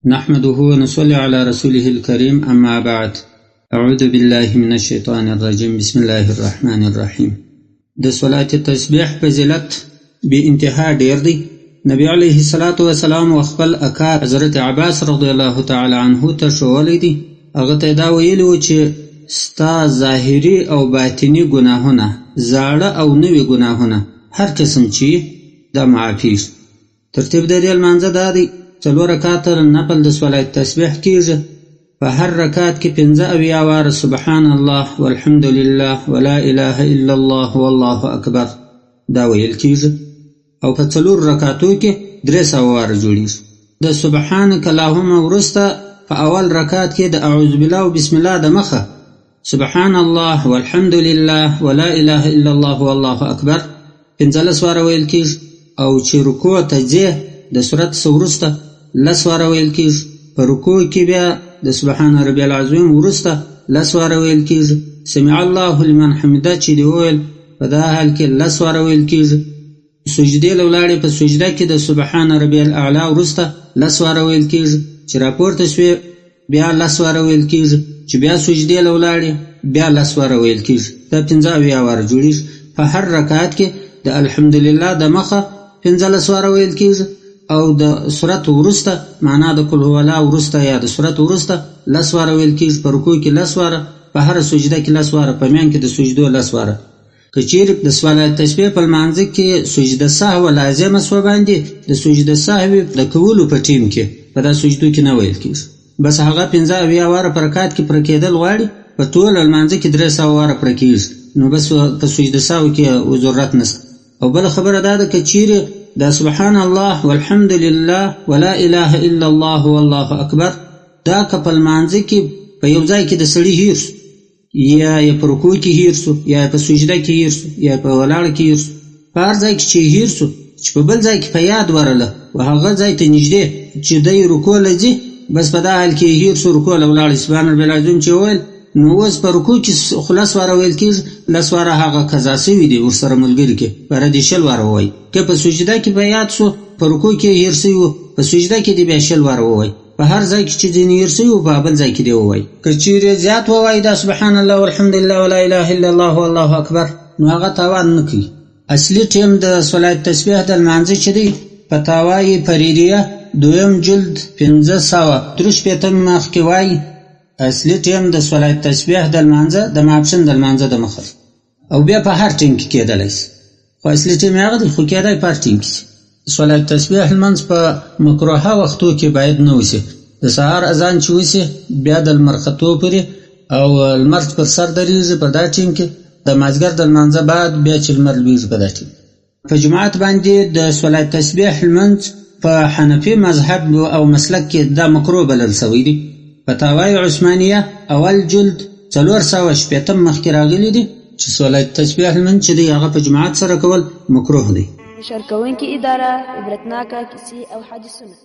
نحمده ونصلي على رسوله الكريم أما بعد. أعوذ بالله من الشيطان الرجيم. بسم الله الرحمن الرحيم. د صلاة تسبیح فضیلت بی انتها ډیر دی. نبی علیه الصلاة والسلام وخپل اکا حضرت عباس رضی الله تعالی عنه ته ښوولی دی. هغه ته دا ویلي و چې ستا ظاهري او باطني ګناهونه، زاړه او نوي ګناهونه، هر قسم چې دا معافي. ترتیب د دې لمانځه دا دی: 4 رکعاته نفل د صلات تسبیح کیږي. په هر رکعت کې 15 واره سبحان الله والحمد لله ولا اله الا الله والله اکبر دا ویل کیږي، او په 4 رکعاتو کې 300 واره جوړیږي. د سبحانك اللهم ورسته په اول رکعت کې د اعوذ بالله و بسم الله د مخه سبحان الله والحمد لله ولا اله الا الله والله اکبر 15 واره ویل کیږي، او چې رکوع ته ځې د سورت ورسته 10 واره ویل کیږي. په رکوع کې بیا د سبحان ربي العظیم ورسته 10 واره ویل کیږي. سمع الله لمن حمده چې دی ویل په دا حال کې 10 واره ویل کیږي. سجدې لولاړې په سجده کې د سبحان ربي الاعلى ورسته 10 واره ویل کیږي. چې راپورته شوې بیا 10 واره ویل کیږي. چې بیا سجدې لولاړې بیا 10 واره ویل کیږي. دا 15 واره جوړیږي. په هر رکعت کې د الحمدلله د مخه 15 واره ویل کیږي، او د سورت ورسته معنا د قل هو الله ورسته یا د سورت ورسته 10 واره ویل کیږي. په رکوع کې 10 واره، په هر سجده کې 10 واره، په میان کې د سجدو 10 واره. که چیرې د صلات تسبیح په لمانځه کې سجده سهو لازمه سوه باندې د سجده سهو د کولو په ټیم کې په دا سجدو کې نه ویل کیږي، بس هغه 15 واره په رکعت کې پوره کېدل غواړي. په ټول لمانځه کې 300 واره پوره کیږي، نو بس په سجده سهو کې ضرورت نشته. او بل خبره دا ده که چیرې دا سبحان الله والحمد لله ولا اله الا الله والله اکبر دا که په لمانځه کې په یو ځای کې د سړي هیر سو، یا یې په رکوع کې هیر سو، یا په سجده کې هیر سو، یا په ولاړه کې هیر سو، په هر ځای کې چې هیر سو چې په بل ځای کې په یاد ورله و هغه ځای ته نږدې چې دی رکوع له ځي، بس په دا حال کې هیر سو رکوع له ولاړ سبحان ربي العظیم چې ویل، نو اوس په رکوع کې خلاص واره ویل کېږي. 10 واره هغه قضا سوي دي ورسره ملګري کې په ردې 20 واره ووایي. که په سجده کې په یاد سو په رکوع کې هیر سوي و، په سجده کې دې بیا 20 واره ووایي. په هر ځای کې چې ځینې هیر سوي و په بل ځای کې دې ووایي. که چیرې زیات ووایي دا سبحان الله والحمد لله ولا اله الا الله والله اکبر، نو هغه تاوان نه کوي. اصلي ټیم د صلات تسبیح د لمانځه چې دی فتاوای فریدیه 2 جلد 563 مخکې وایي اصلي ټیم د صلات تسبیح د لمانځه د ماپښین د لمانځه د مخه، او بیا په هر ټیم کې کېدلی شي، خو اصلي ټیم هغه دی، خو کېدای په هر ټیم کې شي. صلات تسبیح لمانځ په مکروهه وختو کې باید نه وشي. د سهار اذان چې وشي بیا د لمر ختو پورې او لمر پر سر درېږي په دا ټیم کې، د مازدیګر د لمانځه بعد بیا چې لمر لوېږي په دا ټیم. په جماعت باندې د صلات تسبیح لمانځ په حنفي مذهب او مسلک کې دا مکروه بلل شوی دی. فتاوای عثمانیه اول جلد 460 مخکې راغلی دی چې صلات تسبیح لمانځ چې دی هغه په جماعت سره کول مکروه دی. شرکوونکې اداره عبرتناکه کیسې او حدیثونه